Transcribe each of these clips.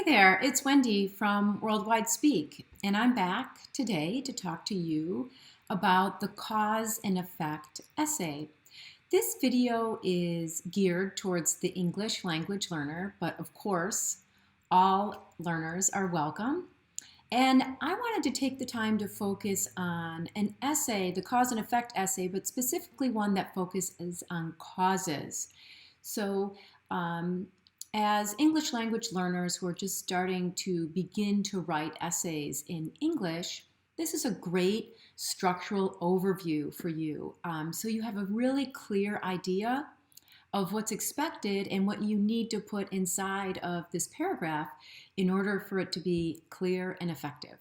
there, it's Wendy from Worldwide Speak, and I'm back today to talk to you about the cause and effect essay. This video is geared towards the English language learner, but of course, all learners are welcome. And I wanted to take the time to focus on an essay, the cause and effect essay, but specifically one that focuses on causes. So, as English language learners who are just starting to begin to write essays in English, this is a great structural overview for you. So you have a really clear idea of what's expected and what you need to put inside of this paragraph in order for it to be clear and effective.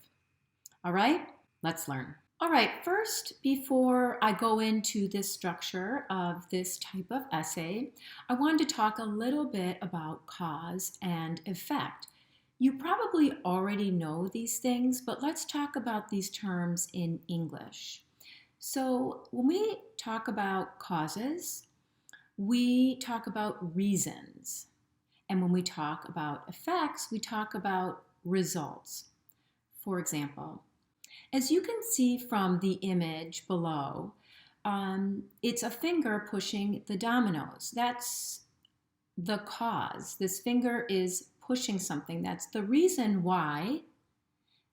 All right, let's learn. All right, first, before I go into this structure of this type of essay, I wanted to talk a little bit about cause and effect. You probably already know these things, but let's talk about these terms in English. So when we talk about causes, we talk about reasons. And when we talk about effects, we talk about results. For example, as you can see from the image below, it's a finger pushing the dominoes. That's the cause. This finger is pushing something. That's the reason why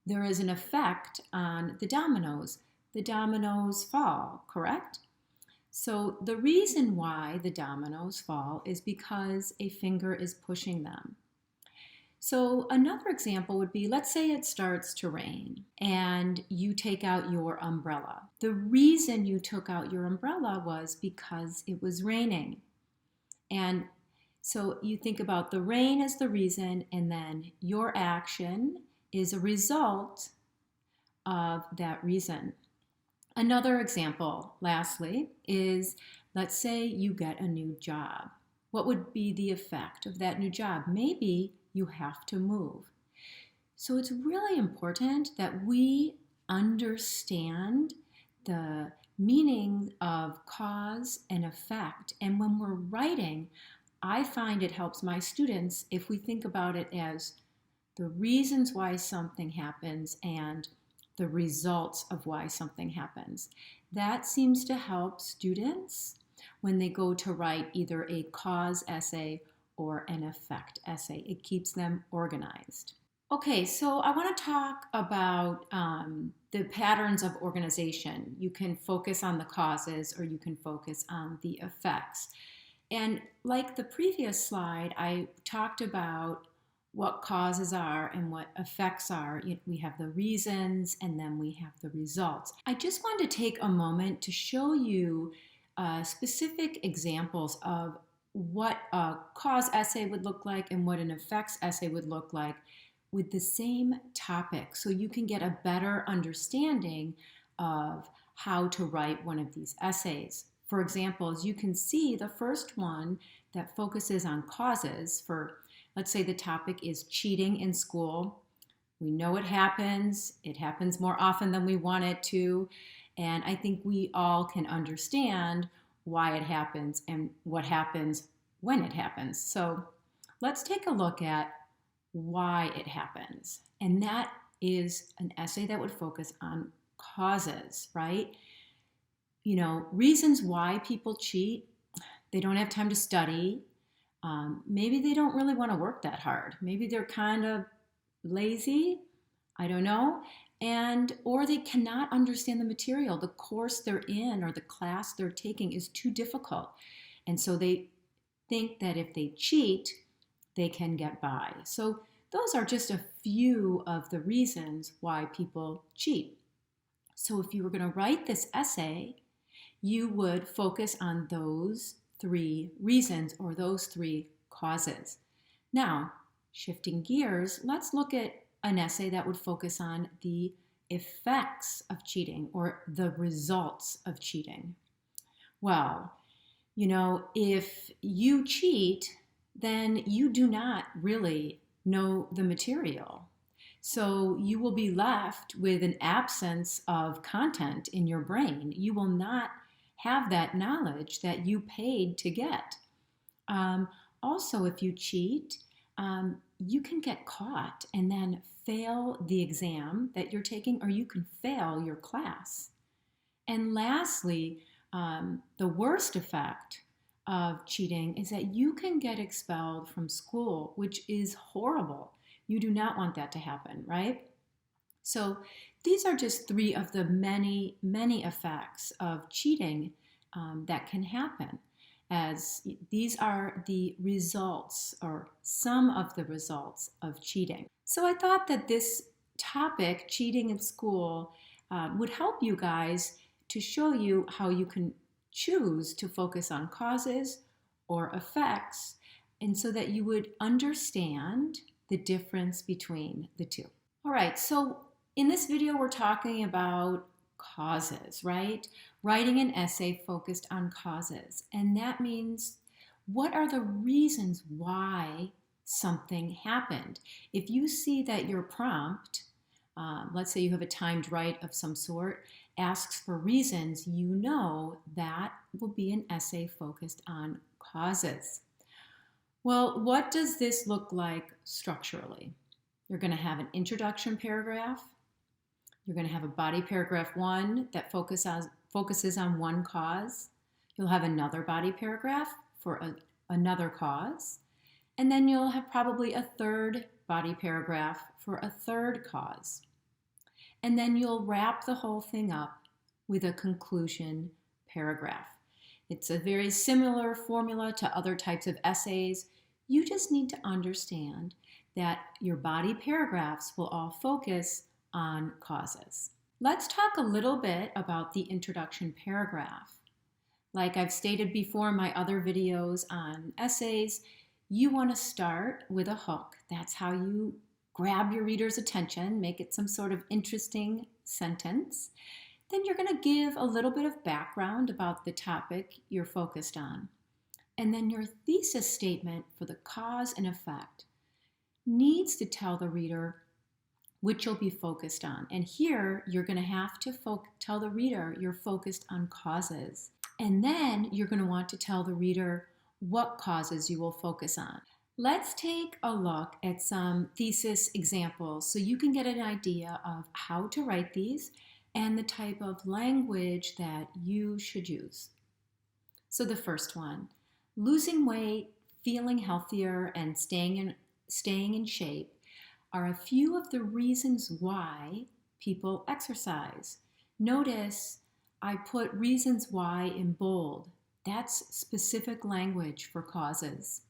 there is an effect on the dominoes. The dominoes fall, correct? So the reason why the dominoes fall is because a finger is pushing them. So another example would be, let's say it starts to rain and you take out your umbrella. The reason you took out your umbrella was because it was raining. And so you think about the rain as the reason, and then your action is a result of that reason. Another example, lastly, is let's say you get a new job. What would be the effect of that new job? Maybe you have to move. So it's really important that we understand the meaning of cause and effect. And when we're writing, I find it helps my students if we think about it as the reasons why something happens and the results of why something happens. That seems to help students when they go to write either a cause essay or an effect essay. It keeps them organized. Okay, so I want to talk about the patterns of organization. You can focus on the causes or you can focus on the effects. And like the previous slide, I talked about what causes are and what effects are. We have the reasons and then we have the results. I just wanted to take a moment to show you specific examples of what a cause essay would look like and what an effects essay would look like with the same topic, so you can get a better understanding of how to write one of these essays. For example, as you can see, the first one that focuses on causes for, let's say the topic is cheating in school. We know it happens more often than we want it to, and I think we all can understand why it happens and what happens when it happens. So let's take a look at why it happens. And that is an essay that would focus on causes, right? You know, reasons why people cheat. They don't have time to study. Maybe they don't really want to work that hard. Maybe they're kind of lazy. I don't know. Or they cannot understand the material. The course they're in or the class they're taking is too difficult. And so they think that if they cheat, they can get by. So those are just a few of the reasons why people cheat. So if you were going to write this essay, you would focus on those three reasons or those three causes. Now, shifting gears, let's look at an essay that would focus on the effects of cheating or the results of cheating. Well, you know, if you cheat, then you do not really know the material. So you will be left with an absence of content in your brain. You will not have that knowledge that you paid to get. Also, if you cheat, you can get caught and then fail the exam that you're taking, or you can fail your class. And lastly, the worst effect of cheating is that you can get expelled from school, which is horrible. You do not want that to happen, right? So these are just three of the many, many effects of cheating that can happen, as these are the results or some of the results of cheating. So I thought that this topic, cheating in school, would help you guys to show you how you can choose to focus on causes or effects, and so that you would understand the difference between the two. All right, so in this video, we're talking about causes, right? Writing an essay focused on causes. And that means, what are the reasons why something happened? If you see that your prompt, let's say you have a timed write of some sort, asks for reasons, you know that will be an essay focused on causes. Well, what does this look like structurally? You're going to have an introduction paragraph. You're going to have a body paragraph 1 that focuses on one cause. You'll have another body paragraph for another cause. And then you'll have probably a third body paragraph for a third cause. And then you'll wrap the whole thing up with a conclusion paragraph. It's a very similar formula to other types of essays. You just need to understand that your body paragraphs will all focus on causes. Let's talk a little bit about the introduction paragraph. Like I've stated before in my other videos on essays, you want to start with a hook. That's how you grab your reader's attention, make it some sort of interesting sentence. Then you're going to give a little bit of background about the topic you're focused on. And then your thesis statement for the cause and effect needs to tell the reader which you'll be focused on. And here, you're going to have to tell the reader you're focused on causes. And then you're going to want to tell the reader what causes you will focus on. Let's take a look at some thesis examples so you can get an idea of how to write these and the type of language that you should use. So the first one, losing weight, feeling healthier, and staying in shape are a few of the reasons why people exercise. Notice I put reasons why in bold. That's specific language for causes.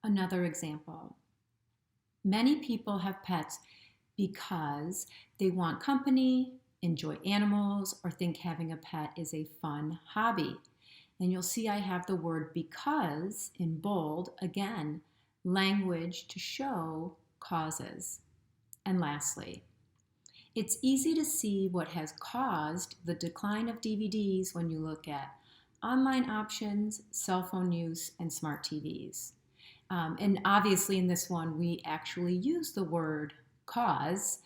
Another example. Many people have pets because they want company, enjoy animals, or think having a pet is a fun hobby. And you'll see I have the word because in bold, again, language to show causes. And lastly, it's easy to see what has caused the decline of DVDs when you look at online options, cell phone use, and smart TVs. And obviously in this one, we actually use the word cause.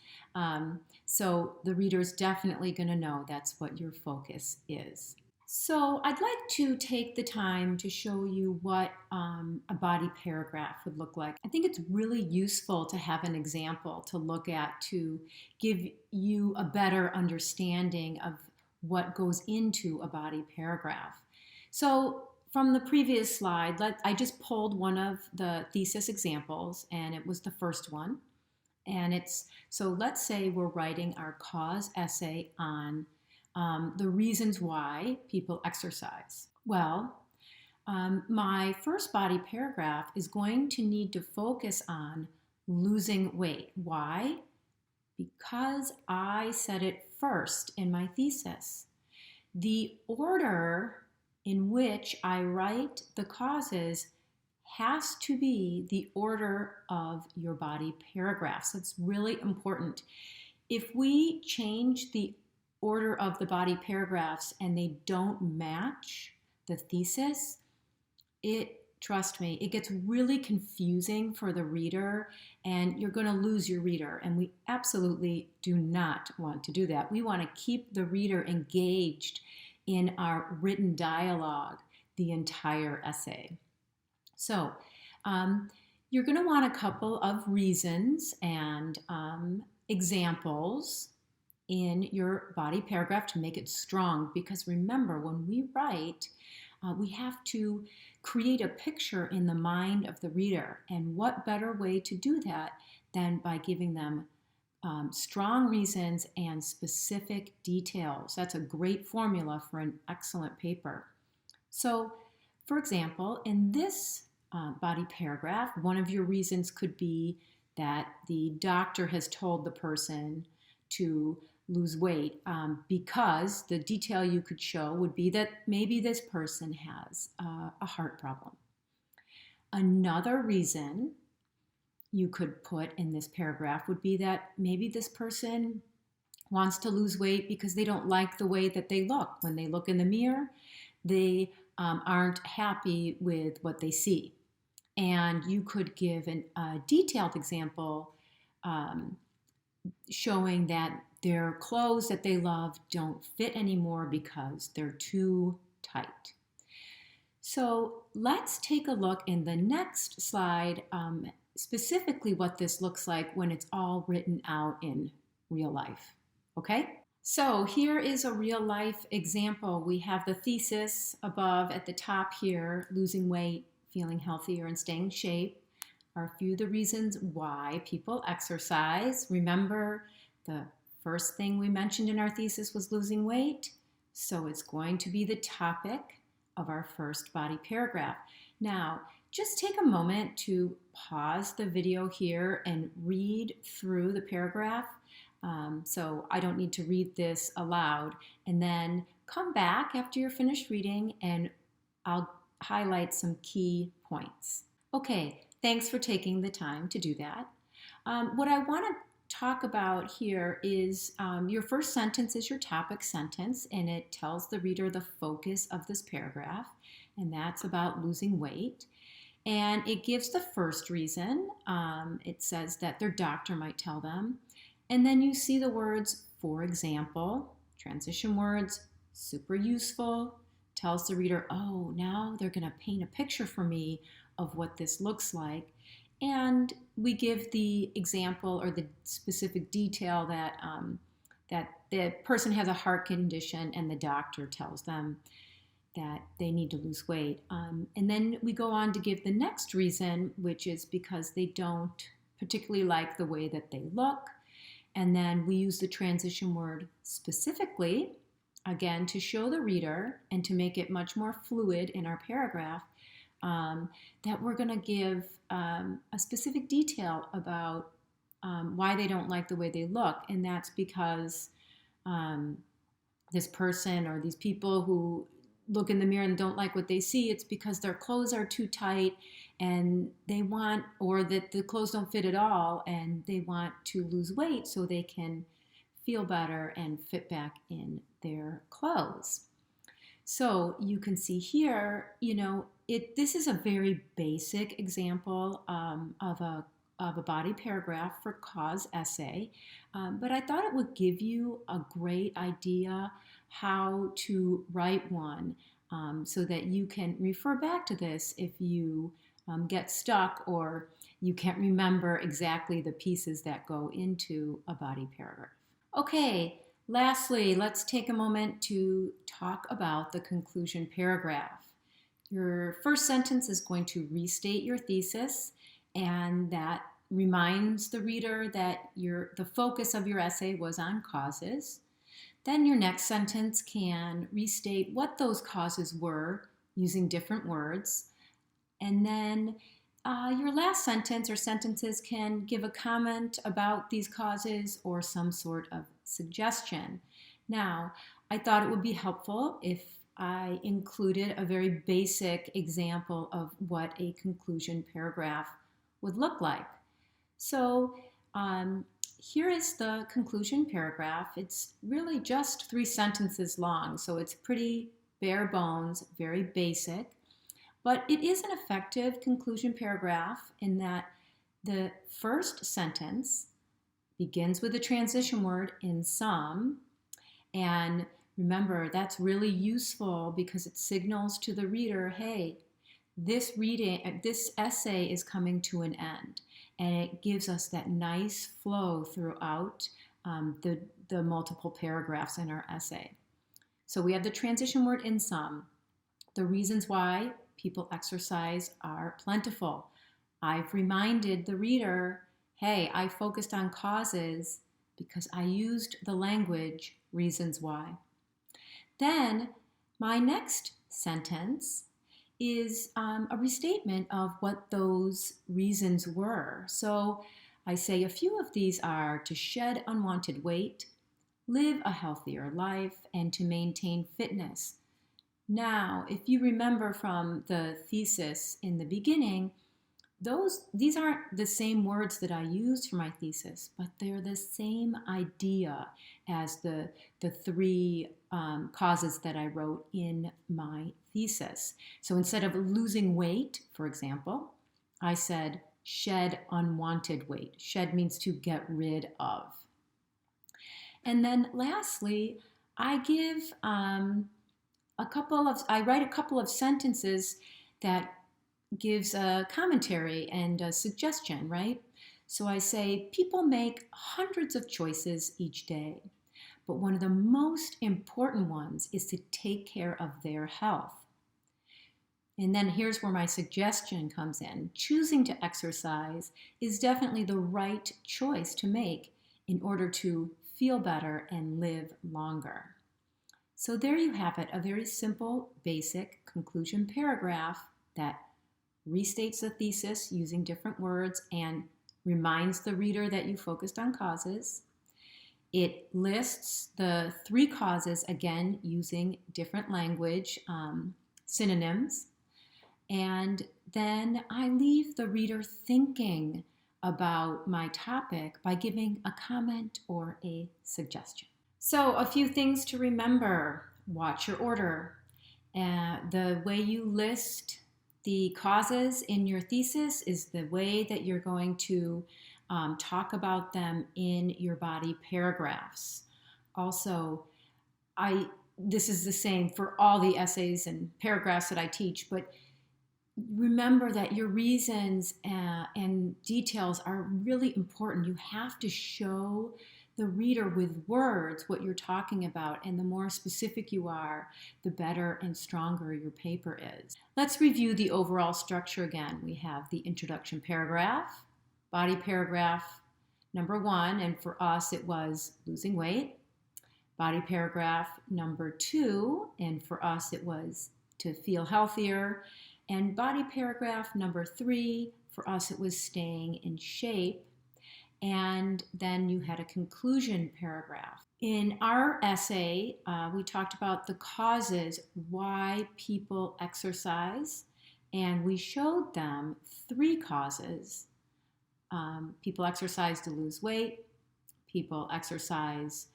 So the reader's definitely going to know that's what your focus is. So I'd like to take the time to show you what a body paragraph would look like. I think it's really useful to have an example to look at to give you a better understanding of what goes into a body paragraph. So from the previous slide, I just pulled one of the thesis examples, and it was the first one. And so let's say we're writing our cause essay on the reasons why people exercise. Well, my first body paragraph is going to need to focus on losing weight. Why? Because I said it first in my thesis. The order in which I write the causes has to be the order of your body paragraph. So it's really important. If we change the order of the body paragraphs and they don't match the thesis, trust me, it gets really confusing for the reader and you're going to lose your reader. And we absolutely do not want to do that. We want to keep the reader engaged in our written dialogue the entire essay. So You're going to want a couple of reasons and examples in your body paragraph to make it strong, because remember, when we write, we have to create a picture in the mind of the reader. And what better way to do that than by giving them strong reasons and specific details? That's a great formula for an excellent paper. So, for example, in this body paragraph, one of your reasons could be that the doctor has told the person to lose weight, because the detail you could show would be that maybe this person has a heart problem. Another reason you could put in this paragraph would be that maybe this person wants to lose weight because they don't like the way that they look. When they look in the mirror, they aren't happy with what they see. And you could give a detailed example showing that their clothes that they love don't fit anymore because they're too tight. So let's take a look in the next slide, specifically what this looks like when it's all written out in real life. Okay? So here is a real life example. We have the thesis above at the top here: losing weight, feeling healthier, and staying in shape are a few of the reasons why people exercise. Remember, the first thing we mentioned in our thesis was losing weight, so it's going to be the topic of our first body paragraph. Now, just take a moment to pause the video here and read through the paragraph. So I don't need to read this aloud, and then come back after you're finished reading and I'll highlight some key points. Okay, thanks for taking the time to do that. What I want to talk about here is your first sentence is your topic sentence, and it tells the reader the focus of this paragraph, and that's about losing weight. And it gives the first reason. It says that their doctor might tell them. And then you see the words, for example, transition words, super useful, tells the reader, oh, now they're going to paint a picture for me of what this looks like. And we give the example or the specific detail that that the person has a heart condition and the doctor tells them that they need to lose weight. And then we go on to give the next reason, which is because they don't particularly like the way that they look. And then we use the transition word specifically, again, to show the reader and to make it much more fluid in our paragraph, that we're going to give a specific detail about why they don't like the way they look. And that's because this person or these people who look in the mirror and don't like what they see, it's because their clothes are too tight and they want, or that the clothes don't fit at all, and they want to lose weight so they can feel better and fit back in their clothes. So you can see here, this is a very basic example of a body paragraph for cause essay, but I thought it would give you a great idea how to write one, so that you can refer back to this if you get stuck or you can't remember exactly the pieces that go into a body paragraph. Okay, lastly, let's take a moment to talk about the conclusion paragraph. Your first sentence is going to restate your thesis, and that reminds the reader that the focus of your essay was on causes. Then your next sentence can restate what those causes were using different words. And then your last sentence or sentences can give a comment about these causes or some sort of suggestion. Now, I thought it would be helpful if I included a very basic example of what a conclusion paragraph would look like. So here is the conclusion paragraph. It's really just 3 sentences long, so it's pretty bare bones, very basic. But it is an effective conclusion paragraph in that the first sentence begins with a transition word, in some. And remember, that's really useful because it signals to the reader, hey, this essay is coming to an end, and it gives us that nice flow throughout the multiple paragraphs in our essay. So we have the transition word in some. The reasons why people exercise are plentiful. I've reminded the reader, hey, I focused on causes because I used the language reasons why. Then my next sentence is a restatement of what those reasons were. So I say a few of these are to shed unwanted weight, live a healthier life, and to maintain fitness. Now, if you remember from the thesis in the beginning, these aren't the same words that I used for my thesis, but they're the same idea as the three causes that I wrote in my thesis. So instead of losing weight, for example, I said shed unwanted weight. Shed means to get rid of. And then lastly, I write a couple of sentences that gives a commentary and a suggestion, right? So I say, people make hundreds of choices each day, but one of the most important ones is to take care of their health. And then here's where my suggestion comes in. Choosing to exercise is definitely the right choice to make in order to feel better and live longer. So there you have it, a very simple, basic conclusion paragraph that restates the thesis using different words and reminds the reader that you focused on causes. It lists the three causes, again, using different language, synonyms. And then I leave the reader thinking about my topic by giving a comment or a suggestion. So a few things to remember. Watch your order. The way you list the causes in your thesis is the way that you're going to talk about them in your body paragraphs. Also, this is the same for all the essays and paragraphs that I teach, but remember that your reasons and details are really important. You have to show the reader with words what you're talking about, and the more specific you are, the better and stronger your paper is. Let's review the overall structure again. We have the introduction paragraph, body paragraph number 1, and for us it was losing weight. Body paragraph number 2, and for us it was to feel healthier. And body paragraph number 3, for us it was staying in shape. And then you had a conclusion paragraph. In our essay, we talked about the causes why people exercise, and we showed them 3 causes. People exercise to lose weight, people exercise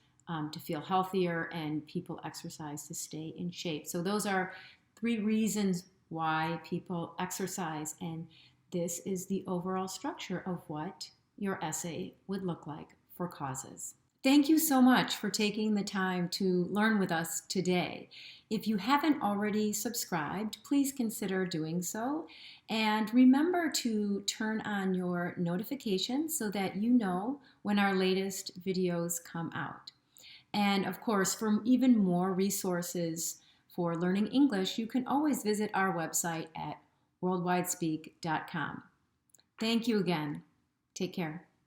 to feel healthier, and people exercise to stay in shape. So those are 3 reasons why people exercise, and this is the overall structure of what your essay would look like for causes. Thank you so much for taking the time to learn with us today. If you haven't already subscribed, please consider doing so. And remember to turn on your notifications so that you know when our latest videos come out. And of course, for even more resources for learning English, you can always visit our website at worldwidespeak.com. Thank you again. Take care.